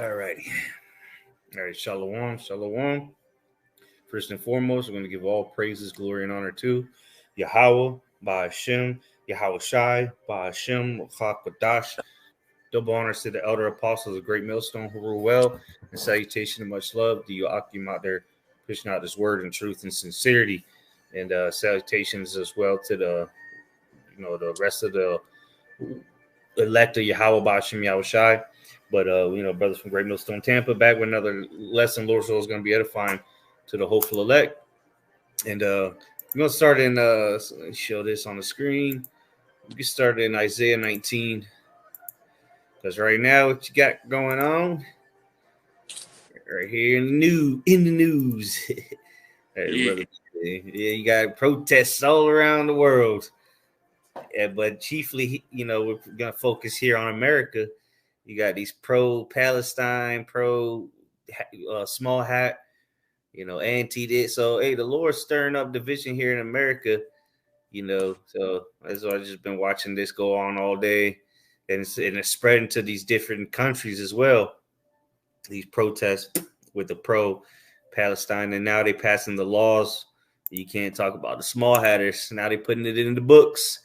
All righty. All right. Shalom. Shalom. First and foremost, we're going to give all praises, glory, and honor to Yahweh, Ba'ashem, Yahweh Shai, Ba'ashem, Chakadash. Double honors to the elder apostles of Great Millstone who rule well, and salutation and much love to you, Akim, out there pushing out this word in truth and sincerity, and salutations as well to the rest of the elect of Yahweh, Ba'ashem, Yahweh Shai. But brothers from Great Millstone, Tampa, back with another lesson. Lord's will is going to be edifying to the hopeful elect. And we're going to start in, let me show this on the screen. We can start in Isaiah 19. Because right now, what you got going on right here in the news. Hey, yeah, you got protests all around the world. Yeah, but chiefly, we're going to focus here on America. You got these pro-Palestine, small hat, anti this. So, hey, the Lord's stirring up division here in America, So that's why I've just been watching this go on all day. And it's spreading to these different countries as well. These protests with the pro-Palestine. And now they're passing the laws. You can't talk about the small hatters. Now they're putting it in the books.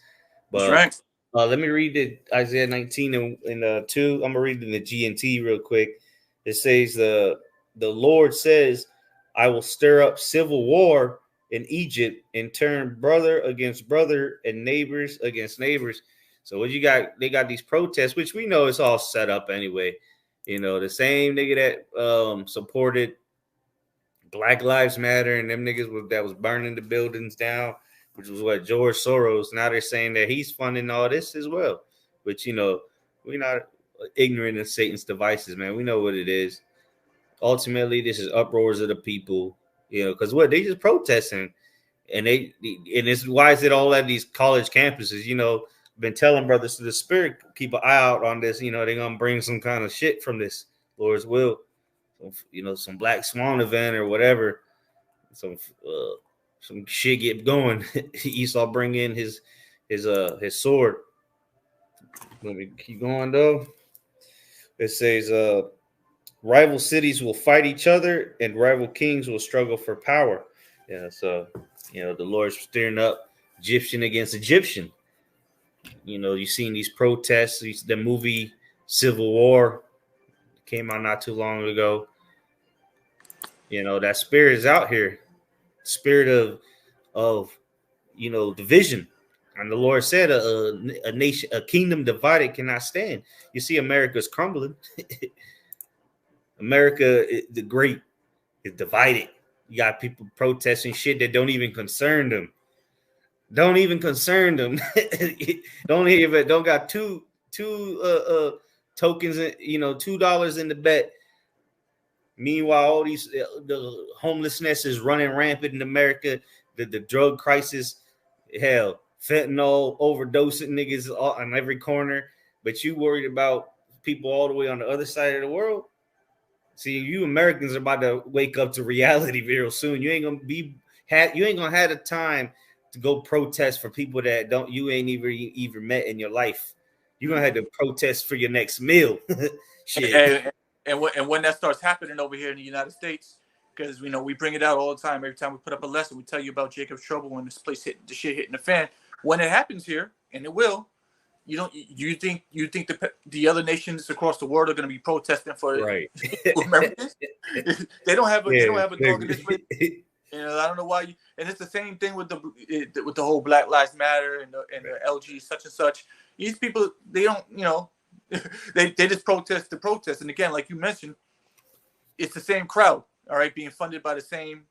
But, that's right. Let me read the Isaiah 19 and 2. I'm going to read in the GNT real quick. It says, the Lord says, I will stir up civil war in Egypt and turn brother against brother and neighbors against neighbors. So what you got? They got these protests, which we know it's all set up anyway. The same nigga that supported Black Lives Matter and them niggas that was burning the buildings down, which was what George Soros. Now they're saying that he's funding all this as well. But we're not ignorant of Satan's devices, man. We know what it is. Ultimately, this is uproars of the people, because what they just protesting, and it's why is it all at these college campuses, been telling brothers to the spirit, keep an eye out on this. They're gonna bring some kind of shit from this, Lord's will. Some Black Swan event or whatever. Some shit get going. Esau bring in his sword. Let me keep going though. It says rival cities will fight each other and rival kings will struggle for power. Yeah, so the Lord's stirring up Egyptian against Egyptian. You've seen these protests, the movie Civil War came out not too long ago. That spirit is out here, spirit of division. And the Lord said a nation, a kingdom divided cannot stand. You see, America's crumbling. America, the great, is divided. You got people protesting shit that don't even concern them. Don't got two tokens, $2 in the bet. Meanwhile, all these the homelessness is running rampant in America. The drug crisis, hell, fentanyl overdosing niggas on every corner. But you worried about people all the way on the other side of the world. See, you Americans are about to wake up to reality real soon. You ain't gonna have the time to go protest for people that you ain't even met in your life. You're gonna have to protest for your next meal. Shit. And when that starts happening over here in the United States, because we bring it out all the time. Every time we put up a lesson, we tell you about Jacob's trouble when this place the shit hitting the fan. When it happens here, and it will, you think the other nations across the world are going to be protesting for right? Americans? They don't have a dog in this place. I don't know why. And it's the same thing with the whole Black Lives Matter and the LG such and such. These people, they don't, they just protest to protest. And again, like you mentioned, it's the same crowd, all right, being funded by the same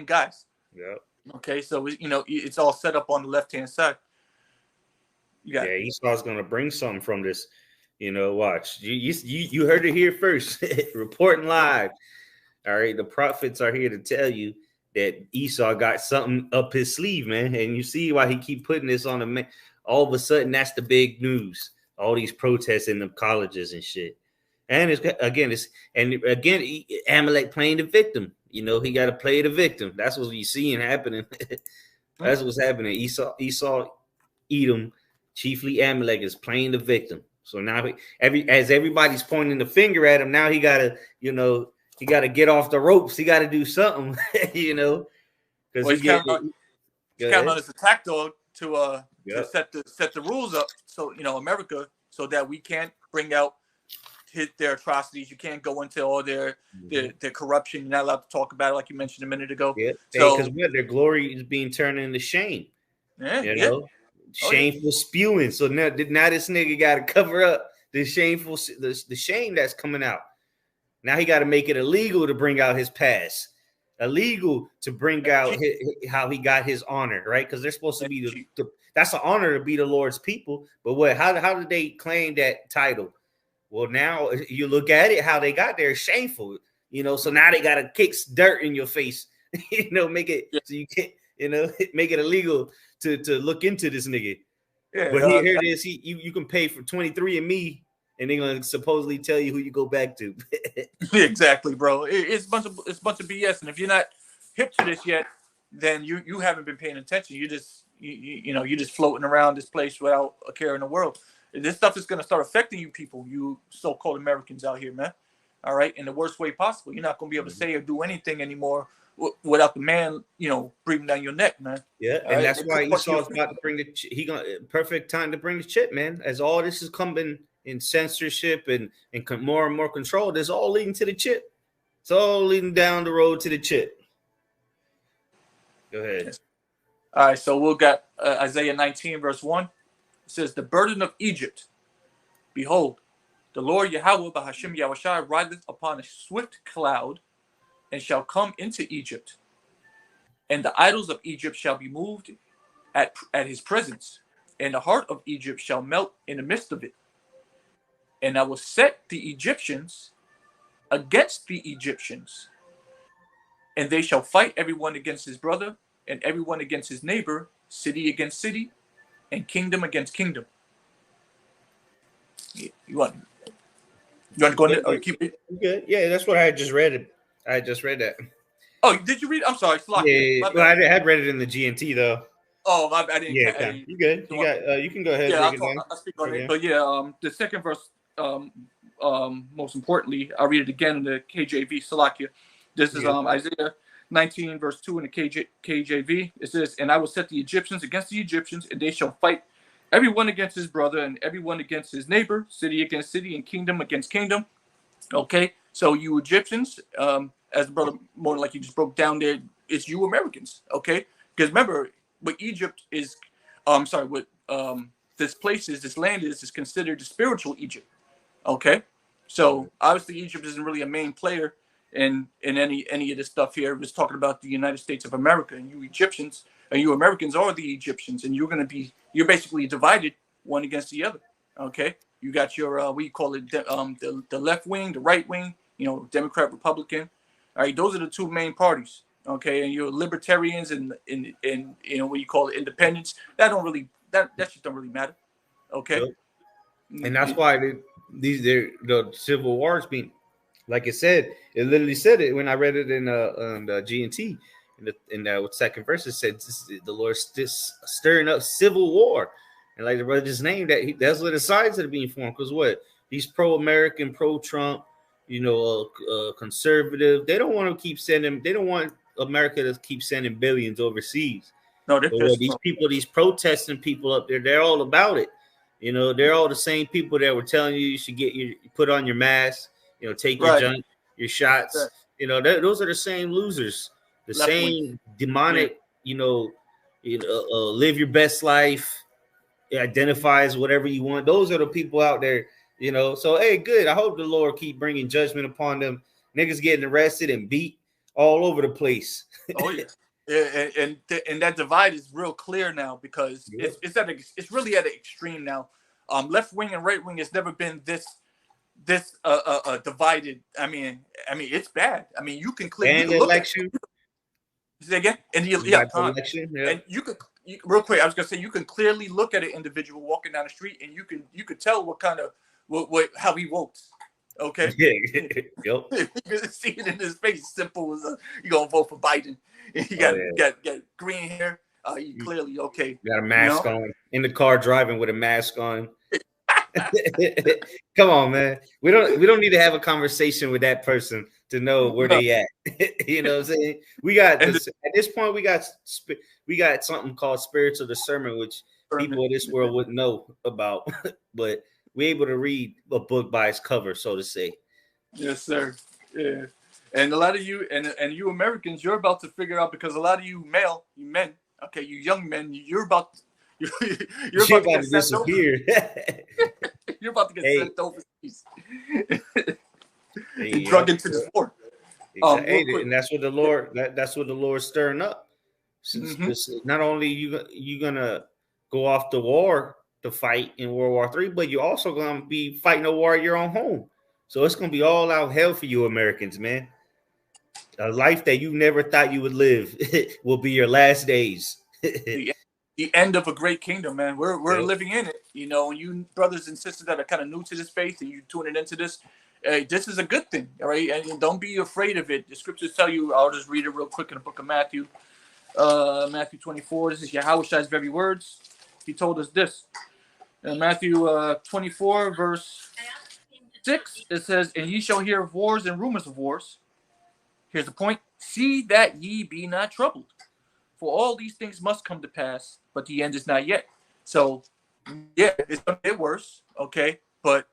guys. Yeah. Okay, so it's all set up on the left-hand side. Esau's gonna bring something from this. Watch. You heard it here first. Reporting live. All right, the prophets are here to tell you that Esau got something up his sleeve, man. And you see why he keep putting this on the man. All of a sudden, that's the big news. All these protests in the colleges and shit. And Amalek playing the victim. He got to play the victim. That's what you seeing happening. That's what's happening. Esau, Edom, chiefly Amalek is playing the victim. So now as everybody's pointing the finger at him, now he gotta, he gotta get off the ropes. He gotta do something, because he's counting on his attack dog to set the rules up. So America, so that we can't bring out their atrocities. You can't go into all their corruption. You're not allowed to talk about it, like you mentioned a minute ago. Yeah, because their glory is being turned into shame. Shameful spewing. So now this nigga got to cover up the shameful, the shame that's coming out. Now he got to make it illegal to bring out his past, illegal to bring out how he got his honor, right? Because they're supposed to be that's an honor to be the Lord's people. But what? How did they claim that title? Well, now you look at it, how they got there is shameful, So now they got to kick dirt in your face, make it so you can't, make it illegal to look into this nigga. Yeah, but here it is. You can pay for 23andMe, and they're gonna supposedly tell you who you go back to. Exactly, bro. It's a bunch of BS. And if you're not hip to this yet, then you haven't been paying attention. You just you're just floating around this place without a care in the world. This stuff is gonna start affecting you people, you so-called Americans out here, man. All right, in the worst way possible. You're not gonna be able to say or do anything anymore without the man, breathing down your neck, man. Yeah, and that's why Esau's about to bring perfect time to bring the chip, man. As all this is coming in censorship and more and more control, it's all leading to the chip. It's all leading down the road to the chip. Go ahead. Yes. All right, so we'll got Isaiah 19, verse 1. It says, the burden of Egypt, behold, the Lord Yahweh Bahashim Yahushai rideth upon a swift cloud, and shall come into Egypt, and the idols of Egypt shall be moved at his presence, and the heart of Egypt shall melt in the midst of it. And I will set the Egyptians against the Egyptians, and they shall fight everyone against his brother, and everyone against his neighbor, city against city, and kingdom against kingdom. You want to go in there? Keep it? Good. Yeah, that's what I just read. I just read that. Oh, did you read? I'm sorry. Yeah. Well, I had read it in the GNT though. Oh, I didn't. Yeah, you good? You can go ahead. Yeah, I'll speak on it. But yeah, the second verse. Most importantly, I'll read it again in the KJV. Salakia. This is Isaiah 19, verse 2 in the KJV. It says, "And I will set the Egyptians against the Egyptians, and they shall fight everyone against his brother, and everyone against his neighbor, city against city, and kingdom against kingdom." Okay, so you Egyptians, as the brother more like you just broke down there, it's you Americans. Okay, because remember what Egypt is. What this place is, this land is considered the spiritual Egypt. Okay, so obviously Egypt isn't really a main player in any of this stuff here. We're just talking about the United States of America, and you Egyptians and you Americans are the Egyptians, and you're basically divided one against the other. Okay, you got your we call it the left wing, the right wing, Democrat, Republican. All right, those are the two main parties. Okay, and you're libertarians and what you call it, independents. That shit don't really matter. Okay, and that's why the civil wars being, like it said, it literally said it when I read it in the GNT in the second verse. It said the Lord stirring up civil war, and like the brother just named that's what the sides that are being formed. Because what, these pro-American, pro-Trump, conservative, they don't want to keep sending. They don't want America to keep sending billions overseas. No, these people, these protesting people up there, they're all about it. They're all the same people that were telling you should put on your mask, take your junk, your shots. Right. Those are the same losers, the same demonic, live your best life, identifies whatever you want. Those are the people out there, So, hey, good. I hope the Lord keep bringing judgment upon them. Niggas getting arrested and beat all over the place. Oh, yeah. And that divide is real clear now because it's really at an extreme now. Left wing and right wing has never been this divided. I mean it's bad. I mean you can clearly and the election. Say again? And election. Yeah. And you could real quick. I was gonna say you can clearly look at an individual walking down the street and you could tell what kind of how he votes. Okay. Yeah. Yep. You can see it in his face. Simple as you gonna vote for Biden. You got green hair. You clearly okay. Got a mask on in the car driving with a mask on. Come on, man. We don't need to have a conversation with that person to know where they at. You know what I'm saying? We got this at this point. We got something called spiritual discernment, which people in this world wouldn't know about, but we're able to read a book by its cover, so to say. Yes, sir. Yeah. And a lot of you and you Americans, you're about to figure out, because a lot of you men, okay, you young men, you're about to get disappear. You're about to get sent overseas. Drug into this war. Exactly. And that's what the Lord. That's what the Lord's stirring up. Not only you gonna go off the war to fight in World War III, but you're also gonna be fighting a war at your own home. So it's gonna be all out hell for you Americans, man. A life that you never thought you would live will be your last days. The end of a great kingdom, man. We're living in it. You know, and you brothers and sisters that are kind of new to this faith and you tuning into this, this is a good thing, all right? And don't be afraid of it. The scriptures tell you, I'll just read it real quick in the book of Matthew. Matthew 24, this is Yahweh's very words. He told us this. In Matthew 24, verse 6, it says, and ye shall hear of wars and rumors of wars. Here's the point. See that ye be not troubled. For all these things must come to pass, but the end is not yet. So, yeah, it's going to get worse, okay? But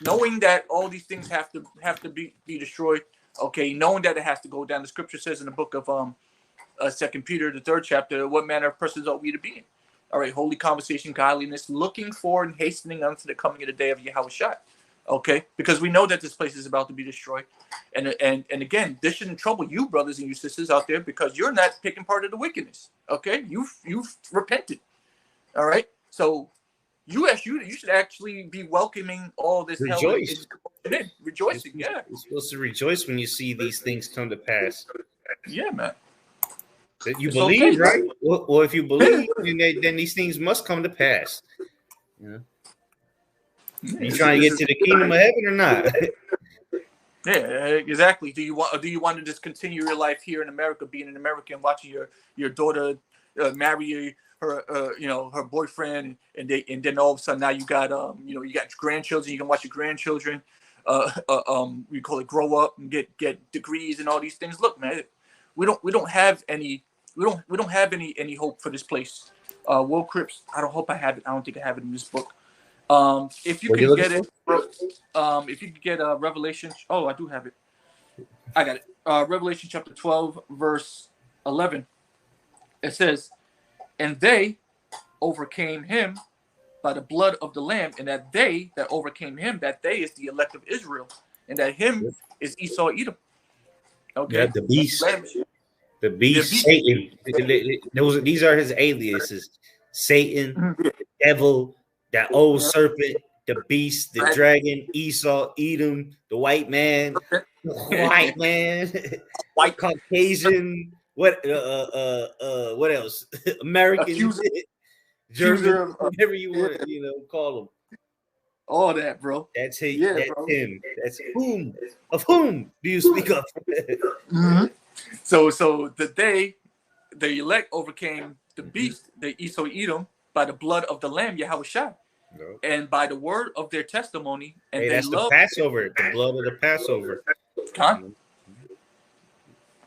knowing that all these things have to be destroyed, okay, knowing that it has to go down. The scripture says in the book of 2 Peter, the 3rd chapter, what manner of persons ought we to be in? All right, holy conversation, godliness, looking for and hastening unto the coming of the day of Yahweh. Okay, because we know that this place is about to be destroyed, and again, this shouldn't trouble you, brothers and you sisters out there, because you're not taking part of the wickedness. Okay, you've repented. All right, so you should actually be welcoming all this. Rejoice, rejoicing. Yeah, you're supposed to rejoice when you see these things come to pass. Yeah, man. That you believe, okay, right? Well, if you believe, then these things must come to pass. Yeah. You trying to get to the kingdom of heaven or not? Yeah, exactly. Do you want to just continue your life here in America, being an American, watching your daughter marry her her boyfriend, and then all of a sudden now you got you got grandchildren, you can watch your grandchildren we call it grow up and get degrees and all these things. Look, man, we don't have any hope for this place. Will Cripps, I don't think I have it in this book. If you can get it, if you could get Revelation. Oh, I do have it. I got it. Revelation chapter 12, verse 11. It says, and they overcame him by the blood of the Lamb, and that they that overcame him, that they is the elect of Israel, and that him is Esau Edom. Okay. Yeah, the beast. The beast, Satan. These are his aliases. Satan, devil, that old serpent, the beast, the dragon, Esau, Edom, the white man, white Caucasian, what else? American, German, whatever you want, call them. All that, bro. That's him. Yeah, that's bro. Him. That's whom. Of whom do you speak of? Mm-hmm. So the elect overcame the beast, the Esau Edom, by the blood of the Lamb, Yahweh. No. And by the word of their testimony, and they that's the Passover, the blood of the Passover.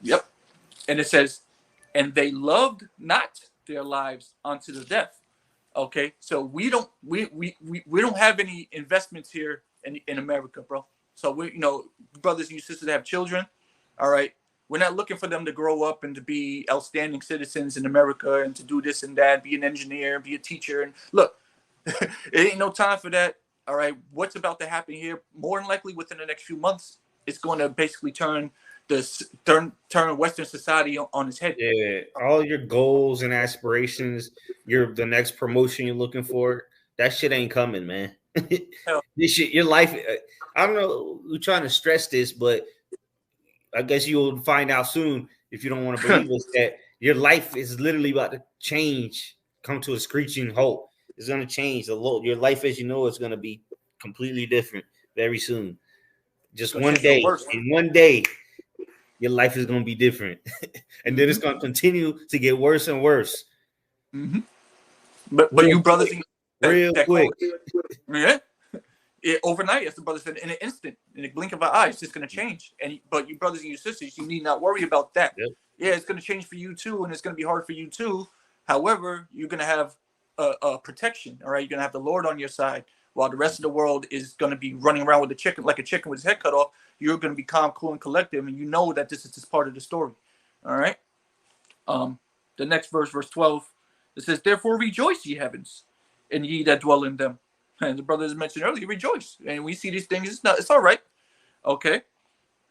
Yep. And it says, and they loved not their lives unto the death. Okay, so we don't have any investments here in America, bro. So we brothers and you sisters that have children, all right, we're not looking for them to grow up and to be outstanding citizens in America and to do this and that, be an engineer, be a teacher, and look. It ain't no time for that. All right. What's about to happen here? More than likely within the next few months, it's going to basically turn Western society on its head. Yeah. All your goals and aspirations, the next promotion you're looking for, that shit ain't coming, man. This shit, your life. I don't know. We're trying to stress this, but I guess you'll find out soon if you don't want to believe us that your life is literally about to change, come to a screeching halt. It's going to change. Your life as you know is going to be completely different very soon. Just one day. In one day, your life is going to be different. And then it's going to continue to get worse and worse. Mm-hmm. But you brothers real quick. Yeah. Overnight, as the brother said, in an instant, in a blink of an eye, it's just going to change. But you brothers and your sisters, you need not worry about that. Yep. Yeah, it's going to change for you too, and it's going to be hard for you too. However, you're going to have a protection. All right, you're going to have the Lord on your side, while the rest of the world is going to be running around with a chicken with his head cut off. You're going to be calm, cool, and collective, and you know that this is just part of the story. All right. The next verse 12, it says, "Therefore rejoice, ye heavens, and ye that dwell in them." And the brothers mentioned earlier, rejoice. And we see these things, it's all right. Okay.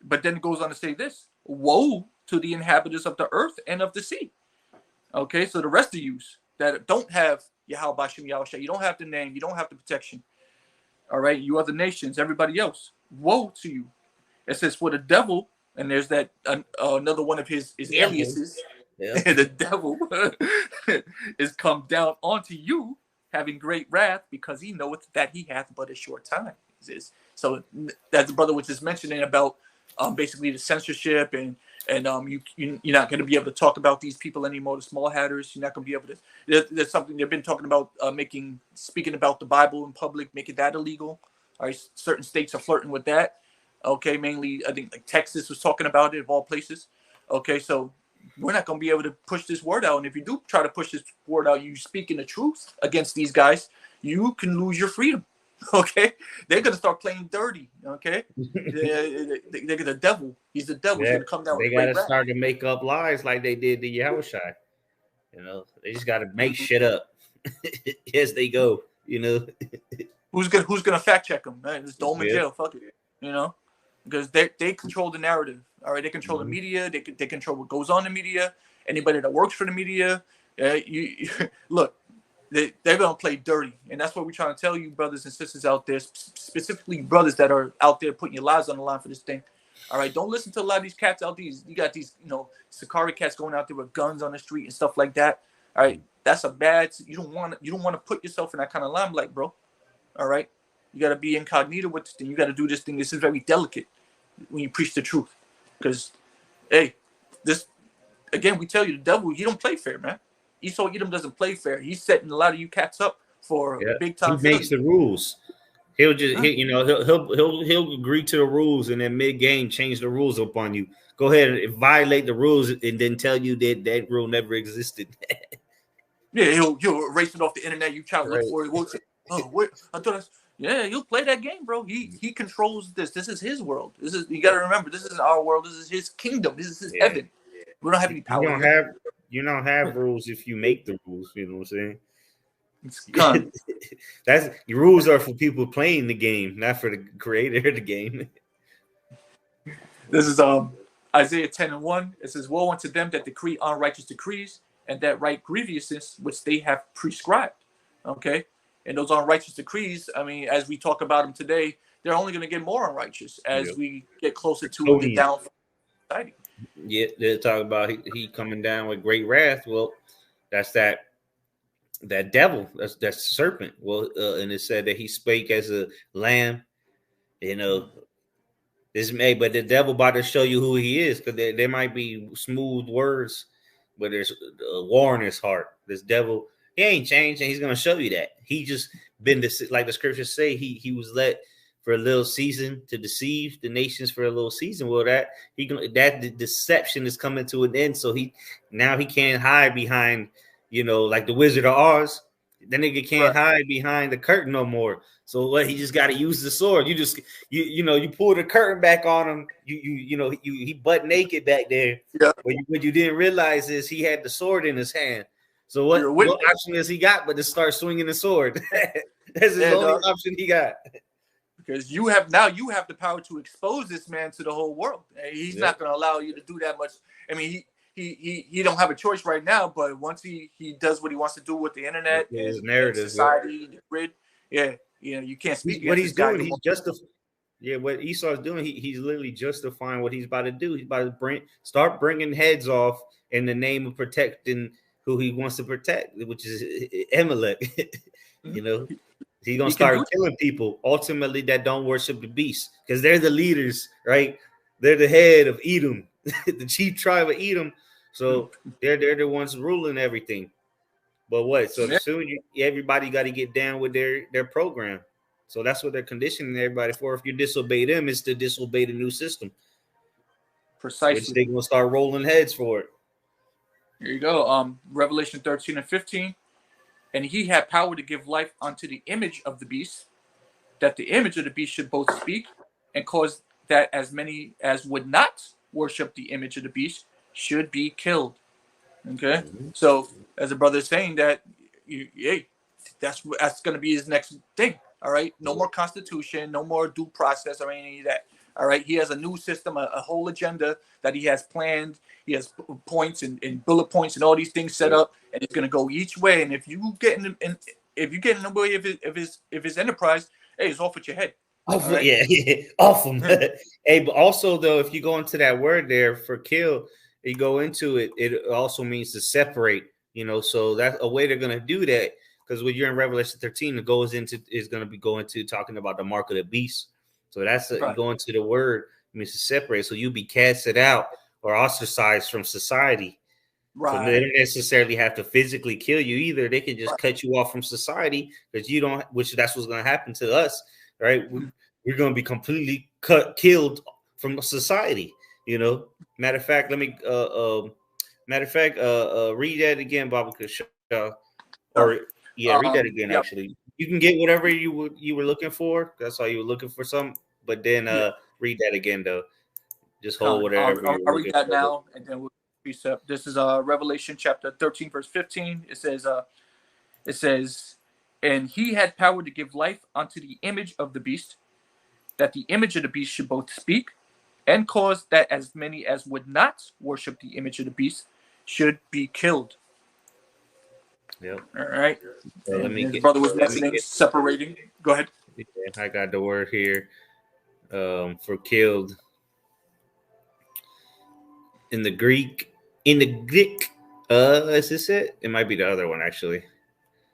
But then it goes on to say this: woe to the inhabitants of the earth and of the sea. Okay, so the rest of you that don't have Yahweh Bashem Yahushua, you don't have the name, you don't have the protection. All right, you other nations, everybody else, woe to you. It says, for the devil, and there's that another one of his aliases, the devil is come down onto you, having great wrath, because he knoweth that he hath but a short time. So that the brother was just mentioning about basically the censorship and you're not going to be able to talk about these people anymore, the small hatters. You're not going to be able to. There's something they've been talking about, speaking about the Bible in public, making that illegal. All right, certain states are flirting with that. Okay, mainly I think like Texas was talking about it of all places. Okay, so we're not going to be able to push this word out. And if you do try to push this word out, you speaking the truth against these guys, you can lose your freedom. Okay, they're gonna start playing dirty. Okay, they're the devil. He's the devil. He's gonna come down. They gotta start to make up lies like they did to Yahushua. You know, they just gotta make shit up as they go. You know, who's gonna fact check them? Man, just throw them in jail. Fuck it. You know, because they control the narrative. All right, they control the media. They control what goes on in the media. Anybody that works for the media. You look. They're going to play dirty. And that's what we're trying to tell you, brothers and sisters out there, specifically brothers that are out there putting your lives on the line for this thing. All right, don't listen to a lot of these cats out there. You got these, Sakari cats going out there with guns on the street and stuff like that. All right, that's a bad. You don't want to put yourself in that kind of limelight, bro. All right, you got to be incognito with this thing. You got to do this thing. This is very delicate when you preach the truth, because, hey, this again, we tell you the devil, he don't play fair, man. Esau Edom doesn't play fair. He's setting a lot of you cats up for big time. He makes the rules. He'll just, he'll agree to the rules and then mid game change the rules up on you. Go ahead and violate the rules and then tell you that rule never existed. Yeah, he'll erase it off the internet. You try to look for it. Oh, wait, I thought he'll play that game, bro. He controls this. This is his world. You got to remember, this isn't our world. This is his kingdom. This is his heaven. We don't have any power. You don't have rules if you make the rules. You know what I'm saying? That's your rules are for people playing the game, not for the creator of the game. This is Isaiah 10:1. It says, "Woe unto them that decree unrighteous decrees, and that write grievousness which they have prescribed." Okay, and those unrighteous decrees, I mean, as we talk about them today, they're only going to get more unrighteous as we get closer to the downfall of society. Yeah, they're talking about he coming down with great wrath. Well, that's that devil. That's serpent. Well, and it said that he spake as a lamb. You know, but the devil about to show you who he is, because there might be smooth words, but there's a war in his heart. This devil, he ain't changed, and he's gonna show you that. He just been like the scriptures say. He was let for a little season to deceive the nations for a little season. Well, that deception is coming to an end. So he can't hide behind, like the Wizard of Oz. The nigga can't hide behind the curtain no more. So what? He just got to use the sword. You pull the curtain back on him. He butt naked back there. Yeah. What you didn't realize is he had the sword in his hand. So what option has he got but to start swinging the sword? That's his only option he got. Because you have the power to expose this man to the whole world. He's not going to allow you to do that much. I mean, he don't have a choice right now, but once he does what he wants to do with the internet, his narrative, society, the grid, you can't speak. What he's doing, what Esau's doing, he's literally justifying what he's about to do. He's about to start bringing heads off in the name of protecting who he wants to protect, which is Amalek. He's going to start killing people, ultimately, that don't worship the beast, because they're the leaders, right? They're the head of Edom, the chief tribe of Edom. So they're the ones ruling everything. But what? So Yeah. soon everybody got to get down with their program. So that's what they're conditioning everybody for. If you disobey them, it's to disobey the new system, which Precisely. they're gonna start rolling heads for it. Here you go. Revelation 13 and 15. And he had power to give life unto the image of the beast, that the image of the beast should both speak and cause that as many as would not worship the image of the beast should be killed. Okay, Mm-hmm. so as a brother is saying that, hey, that's going to be his next thing. All right, no more constitution, no more due process or any of that. All right, he has a new system, a whole agenda that he has planned. He has points and bullet points and all these things set up, and it's going to go each way. And if you get if you get in the way of his enterprise, hey, it's off with your head. Off, Right? yeah, off them. Hey, but also though, if you go into that word there for kill, you go into it. It also means to separate. So that's a way they're gonna do that. Because when you're in Revelation 13, it goes into is gonna be going to talking about the mark of the beast. So that's you go into the word, it means to separate. So you be casted out or ostracized from society. Right. So they don't necessarily have to physically kill you either. They can just cut you off from society because you don't. Which that's what's going to happen to us, right? We're going to be completely killed from society. Matter of fact, let me. Read that again, Baba Kasha. Or read that again. Yep. Actually, you can get whatever you were looking for. That's all you were looking for. But then read that again though. Just hold whatever you're I'll looking read that for. now, and then we'll precept. This is Revelation chapter 13, verse 15. It says, and he had power to give life unto the image of the beast, that the image of the beast should both speak, and cause that as many as would not worship the image of the beast should be killed. Yep. All right. So let me his brother was mentioning separating. Go ahead. I got the word here for killed in the Greek. Is this it? It might be the other one actually.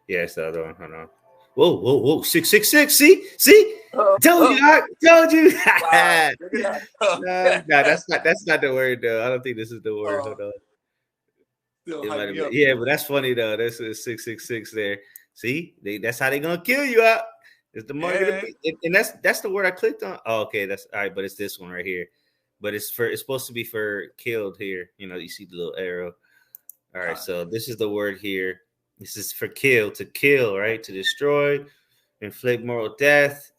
Yeah, it's the other one. Hold on. Whoa! 666. See? Told you. Wow. No, that's not the word though. I don't think this is the word. Hold on. Yeah, but that's funny though. That's a 666 there. See, that's how they gonna kill you out. It's the mark of the beast. And that's the word I clicked on. Oh, okay, that's all right, but it's this one right here. But it's supposed to be for killed here. You see the little arrow. All right, so this is the word here. This is for to kill, right? To destroy, inflict moral death,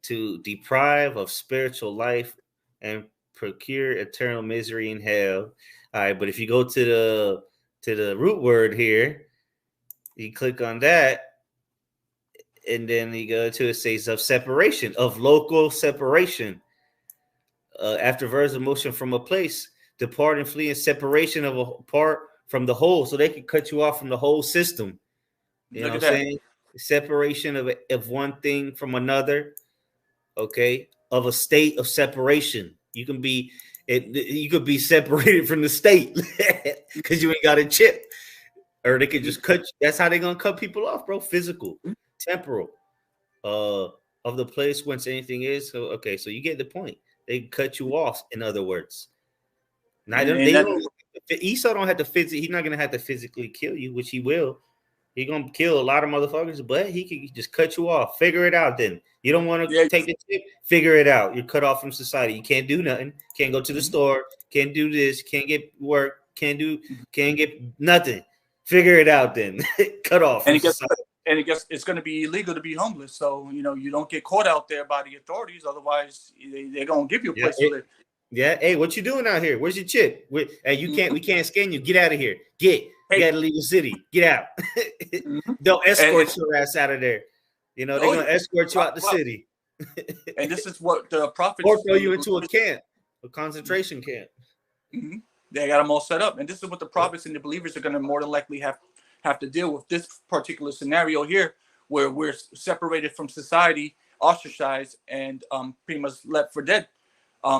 to deprive of spiritual life, and procure eternal misery in hell. All right, but if you go to the root word here, you click on that, and then you go to it says of separation, of local separation. After verbs of motion from a place, depart and flee in separation of a part from the whole, so they can cut you off from the whole system. You know what I'm saying? Separation of one thing from another. Okay, of a state of separation. You could be separated from the state because you ain't got a chip, or they could just cut you. That's how they're gonna cut people off, bro. Physical, temporal, of the place whence anything is. So okay, so you get the point. They cut you off. In other words, now Esau don't have to physically. He's not gonna have to physically kill you, which he will. He gonna kill a lot of motherfuckers, but he can just cut you off. Figure it out. Then you don't want to take the tip. Figure it out. You're cut off from society. You can't do nothing. Can't go to the store. Can't do this. Can't get work. Can't get nothing. Figure it out. Then cut off. And it's going to be illegal to be homeless. So you don't get caught out there by the authorities. Otherwise, they're going to give you a place to live. Yeah. Hey, what you doing out here? Where's your chip? Hey, you can't. We can't scan you. Get out of here. You got to leave the city. Get out. They'll escort your ass out of there. They're going to escort you out the city. And this is what the prophets... Or throw you into a camp, a concentration camp. Mm-hmm. They got them all set up. And this is what the prophets and the believers are going to more than likely have to deal with, this particular scenario here, where we're separated from society, ostracized, and pretty much left for dead.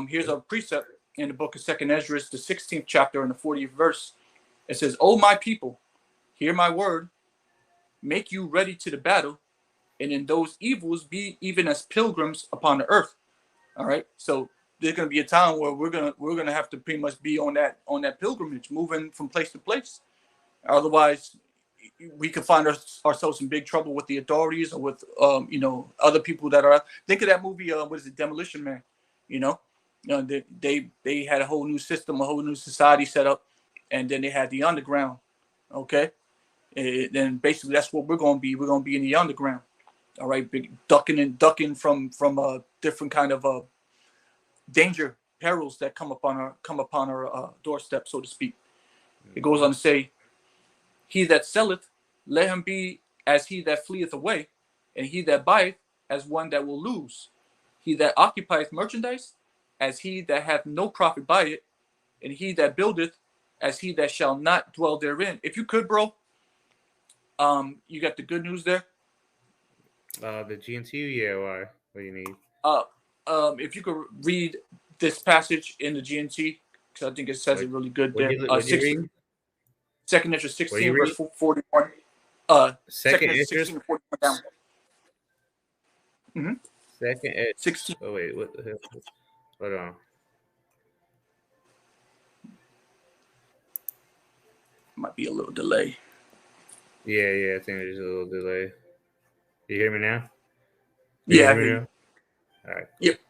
Here's a precept in the book of 2nd Ezra, the 16th chapter and the 40th verse. It says, "O my people, hear my word, make you ready to the battle, and in those evils be even as pilgrims upon the earth." All right. So there's going to be a time where we're gonna have to pretty much be on that pilgrimage, moving from place to place. Otherwise, we can find ourselves in big trouble with the authorities or with other people that are. Think of that movie. What is it? Demolition Man. They had a whole new system, a whole new society set up, and then they had the underground. Okay, then basically that's what we're going to be. We're going to be in the underground. All right, big ducking from different kind of danger, perils that come upon our doorstep, so to speak. It goes on to say, "He that selleth, let him be as he that fleeth away, and he that buyeth as one that will lose. He that occupieth merchandise, as he that hath no profit by it, and he that buildeth, as he that shall not dwell therein." If you could, bro, you got the good news there. The GNT, yeah. Why? What do you need? If you could read this passage in the GNT, because I think it says it really good there. Second Ezra 16, verse 41. Second Ezra 16, 41 down. Mm-hmm. Second Ezra 16. Oh wait, what the hell? Hold on. Might be a little delay. Yeah, I think there's a little delay. You hear me now? Yeah, I hear you. All right. Yep.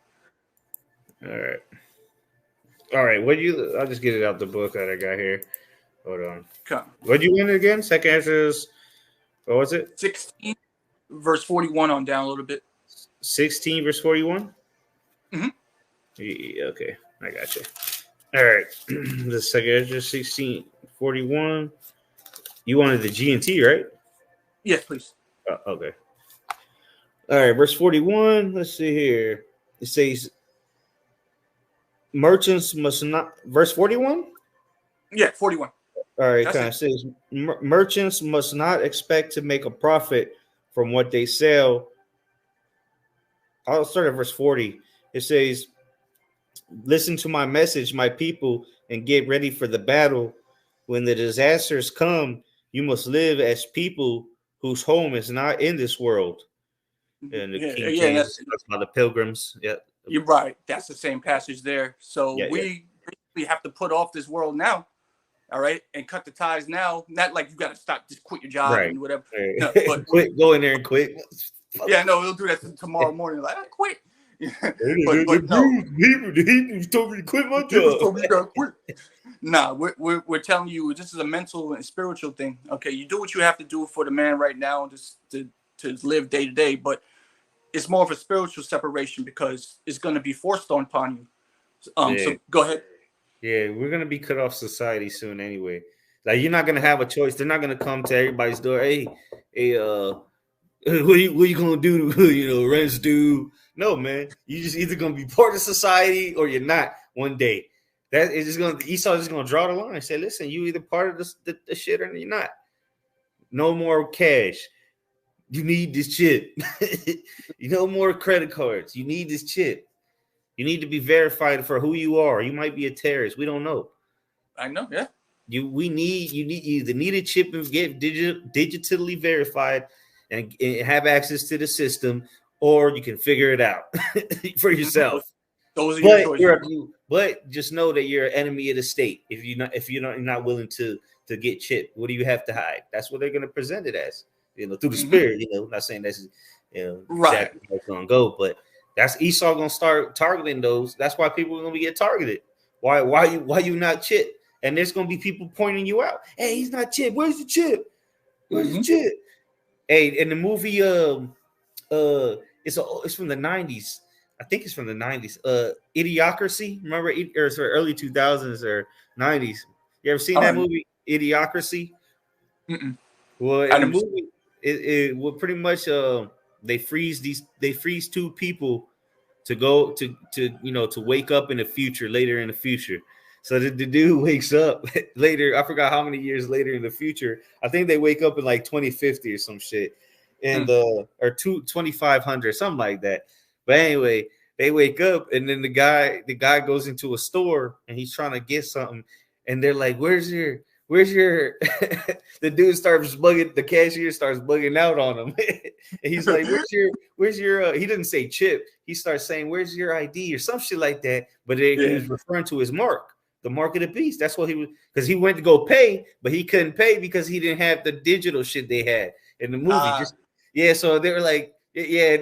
All right. I'll just get it out the book that I got here. Hold on. Okay. What'd you win again? Second Ezra's, what was it? 16, verse 41 on down a little bit. 16, verse 41? Mm-hmm. Yeah, okay. I got you. All right. The second Ezra 16, 41. You wanted the GNT, right? Yes, please. Okay. All right, verse 41. Let's see here. It says, merchants must not. Verse 41? Yeah, 41. All right, kind of says, merchants must not expect to make a profit from what they sell. I'll start at verse 40. It says, listen to my message, my people, and get ready for the battle. When the disasters come, you must live as people whose home is not in this world. And the King James talks about the pilgrims. Yeah, you're right. That's the same passage there. So we have to put off this world now, all right, and cut the ties now. Not like you got to stop, just quit your job and whatever. Right. No, but go in there and quit. Yeah, no, we'll do that tomorrow morning. Like, I quit. but no, the Hebrews told me to quit my job. Told me you gotta quit. Nah, we're telling you this is a mental and spiritual thing. Okay, you do what you have to do for the man right now, just to live day to day, but it's more of a spiritual separation because it's going to be forced upon you. So go ahead. Yeah, we're going to be cut off society soon anyway. Like, you're not going to have a choice. They're not going to come to everybody's door. Hey, what you going to do? Rents due. No, man. You just either going to be part of society or you're not one day. That is just going to, Esau's just going to draw the line and say, listen, you either part of the shit or you're not. No more cash. You need this chip. No more credit cards. You need this chip. You need to be verified for who you are. You might be a terrorist. We don't know. I know, yeah. You either need a chip and get digitally verified and have access to the system, or you can figure it out for yourself. Those are your choices. But just know that you're an enemy of the state if you're not willing to get chipped. What do you have to hide? That's what they're going to present it as. Through the spirit, not saying that's exactly how it's gonna go, but that's Esau gonna start targeting those. That's why people are gonna get targeted. Why you not chip? And there's gonna be people pointing you out. Hey, he's not chip. Where's the chip? Where's the chip? Hey, in the movie, it's from the 90s. I think it's from the 90s. Idiocracy. Remember, or early 2000s or 90s. You ever seen that movie, Idiocracy? Mm-mm. Well, in the movie. It will pretty much they freeze two people to go to wake up in the future later in the future. So the dude wakes up later. I forgot how many years later in the future. I think they wake up in like 2050 or some shit, and or 2500 something like that. But anyway, they wake up and then the guy goes into a store and he's trying to get something, and they're like, where's your the dude starts bugging, the cashier starts bugging out on him. And he's like, where's your he didn't say chip, he starts saying, where's your ID or some shit like that, but he was referring to his mark, the mark of the beast. That's what he was, because he went to go pay, but he couldn't pay because he didn't have the digital shit they had in the movie. So they were like, yeah,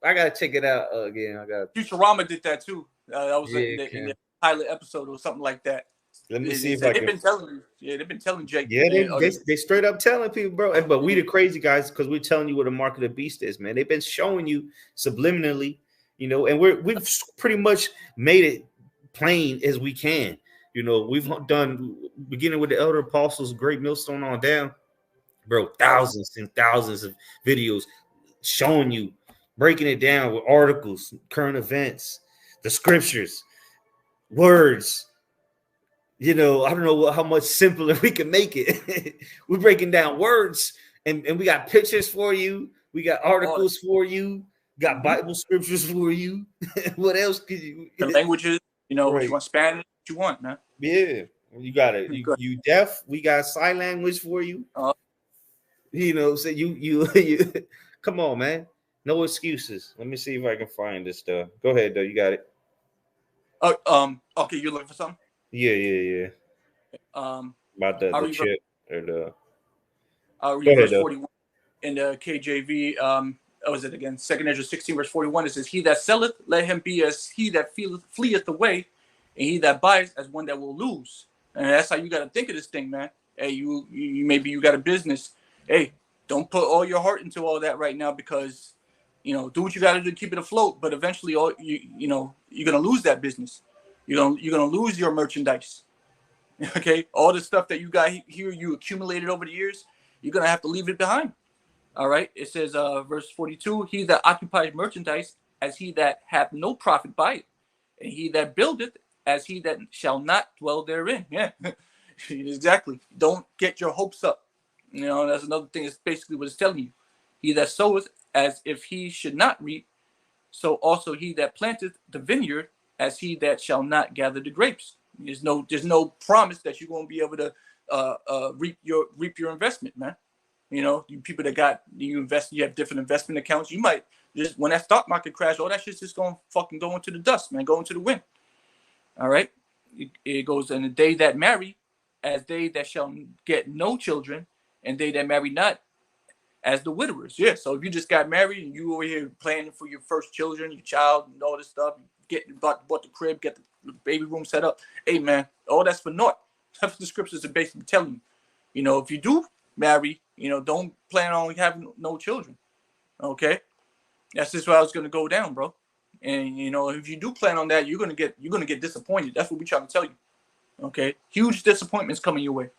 I gotta check it out again. Futurama did that too. That was in the pilot episode or something like that. Let me see if they've been telling you. Yeah, they've been telling Jake. Yeah, they straight up telling people, bro. But we the crazy guys because we're telling you what the mark of the beast is, man. They've been showing you subliminally, and we've pretty much made it plain as we can. We've done beginning with the elder apostles, great millstone on down, bro. Thousands and thousands of videos showing you, breaking it down with articles, current events, the scriptures, words. I don't know how much simpler we can make it. We're breaking down words and we got pictures for you. We got articles for you. Got Bible scriptures for you. What else could you? The languages, what you want, Spanish, what you want, man. Yeah, you got it. You deaf. We got sign language for you. So you come on, man. No excuses. Let me see if I can find this stuff. Go ahead, though. You got it. Okay, you're looking for something? Yeah. About the chip or the. I'll read verse 41 in the KJV. What was it again? 2 Ezra 16, verse 41. It says, "He that selleth, let him be as he that fleeth away, and he that buys as one that will lose." And that's how you got to think of this thing, man. Hey, you maybe you got a business. Hey, don't put all your heart into all that right now because, do what you got to do to keep it afloat. But eventually, you're gonna lose that business. You're gonna lose your merchandise. Okay, all the stuff that you got here, you accumulated over the years, you're gonna have to leave it behind. All right. It says, verse 42: "He that occupies merchandise, as he that hath no profit by it, and he that buildeth, as he that shall not dwell therein." Yeah, exactly. Don't get your hopes up. That's another thing. It's basically what it's telling you. He that soweth, as if he should not reap, so also he that planteth the vineyard, as he that shall not gather the grapes. There's no promise that you're going to be able to reap your investment, man. You people that you have different investment accounts. You might just, when that stock market crash, all that shit's just going to fucking go into the dust, man. Go into the wind. All right. It goes, "And the they that marry, as they that shall get no children, and they that marry not, as the widowers." Yeah. So if you just got married and you over here planning for your first children, your child, and all this stuff, bought the crib, get the baby room set up. Hey, man, all that's for naught. That's what the scriptures are basically telling you. If you do marry, don't plan on having no children. Okay, that's just how it's gonna go down, bro. And if you do plan on that, you're gonna get disappointed. That's what we're trying to tell you. Okay, huge disappointments coming your way.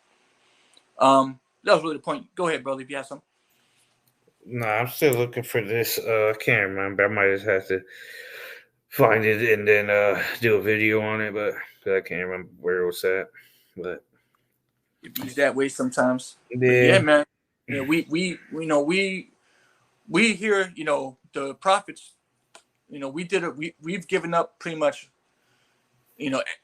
That was really the point. Go ahead, brother, if you have something. No, I'm still looking for this. I can't remember. I might just have to find it and then do a video on it, but I can't remember where it was at. But it be that way sometimes. Yeah, man. We hear the prophets. We've given up pretty much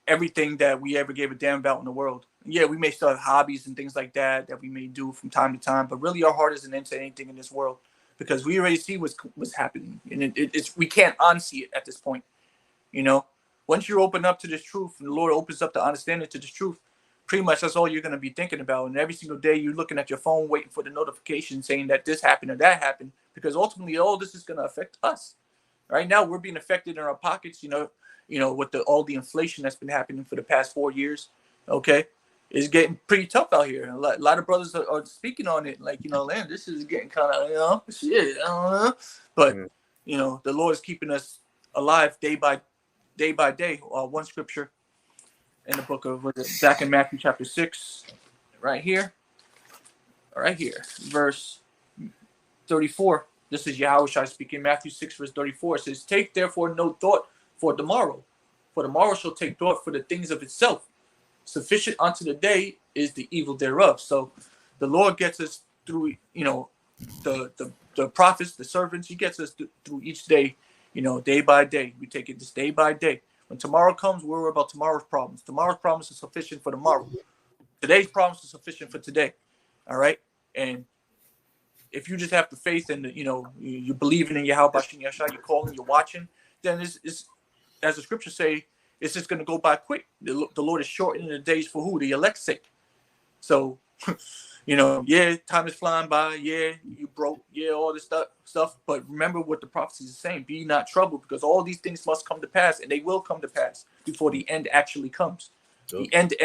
everything that we ever gave a damn about in the world. Yeah, we may still have hobbies and things like that we may do from time to time, but really our heart isn't into anything in this world because we already see what's happening, and it's we can't unsee it at this point. Once you open up to this truth and the Lord opens up the understanding to this truth, pretty much that's all you're going to be thinking about. And every single day you're looking at your phone waiting for the notification saying that this happened or that happened, because ultimately all this is going to affect us. Right now we're being affected in our pockets, with all the inflation that's been happening for the past 4 years. Okay, it's getting pretty tough out here. A lot of brothers are speaking on it, like, man, this is getting kind of, shit, I don't know. But, the Lord is keeping us alive day by day. One scripture in the book of, back in Matthew chapter 6, right here, verse 34. This is Yahushua speaking. Matthew 6, verse 34. It says, "Take therefore no thought for tomorrow, for tomorrow shall take thought for the things of itself. Sufficient unto the day is the evil thereof." So the Lord gets us through, the prophets, the servants. He gets us through each day, day by day. We take it this day by day. When tomorrow comes, we're about tomorrow's problems. Tomorrow's problems are sufficient for tomorrow. Today's problems are sufficient for today. All right. And if you just have the faith and you're believing in Yahweh Bashem Yashai, you're calling, you're watching, then it's as the scriptures say, it's just going to go by quick. The Lord is shortening the days for who? The elect's sake. So, yeah, time is flying by. Yeah, you broke. Yeah, all this stuff. But remember what the prophecies are saying. Be not troubled, because all these things must come to pass, and they will come to pass before the end actually comes. The end.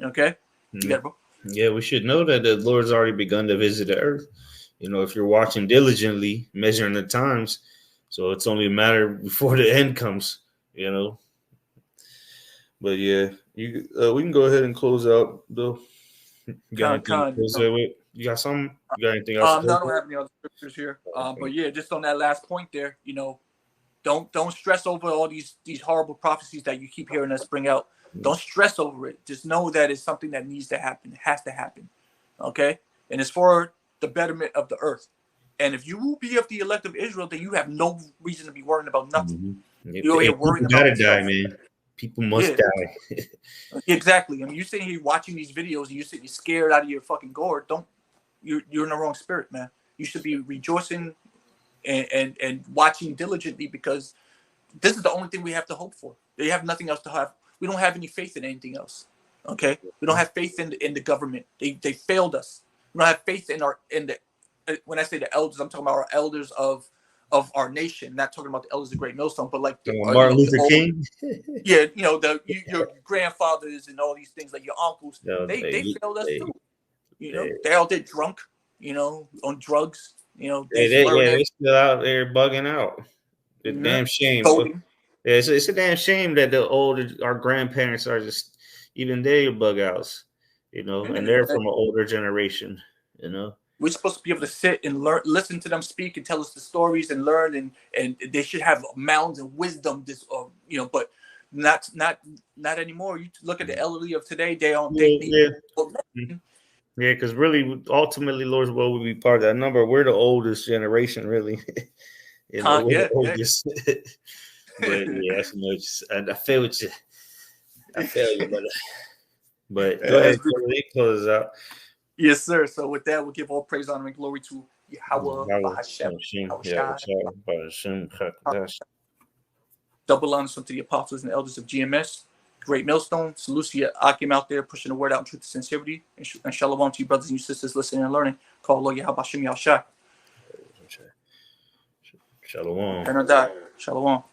Okay? You got it, bro? Yeah, we should know that the Lord's already begun to visit the earth. If you're watching diligently, measuring the times, so it's only a matter before the end comes. But yeah, we can go ahead and close out though. You got anything to say with? You got something? You got anything else? No, I don't have any other scriptures here. But yeah, just on that last point there, don't stress over all these horrible prophecies that you keep hearing us bring out. Don't stress over it. Just know that it's something that needs to happen. It has to happen. Okay? And it's for the betterment of the earth. And if you will be of the elect of Israel, then you have no reason to be worrying about nothing. You're worrying about yourself. Die, man. People must die. Exactly. I mean, you're sitting here watching these videos and you're sitting scared out of your fucking gourd. You're in the wrong spirit, man. You should be rejoicing and watching diligently, because this is the only thing we have to hope for. They have nothing else to have. We don't have any faith in anything else. Okay? We don't have faith in the government. They failed us. We don't have faith in the when I say the elders, I'm talking about our elders of our nation. Not talking about the elders of Great Millstone, but like Martin Luther King. Yeah, your grandfathers and all these things, like your uncles. They failed us too. They all did drunk. On drugs. They still out there bugging out. It's a damn shame. Yeah, it's a damn shame that our grandparents are just, even they're bug outs, and they're from an older generation, We're supposed to be able to sit and learn, listen to them speak and tell us the stories and learn, and they should have mounds of wisdom, but not anymore. You look at the elderly of today, they don't. Yeah, because really, ultimately, Lord's will would be part of that number. We're the oldest generation, really. We're the oldest. But yeah, I feel what you. I feel you, brother. But go ahead, close out. Yes, sir. So with that, we'll give all praise, honor, and glory to Yahweh. Double honors unto the apostles and elders of GMS. Great Millstone. Salute to Akim out there pushing the word out in truth and sincerity. And shalom to you brothers and you sisters listening and learning. Call Lord Yahweh Shem Yahshai. Shalom. Shalom.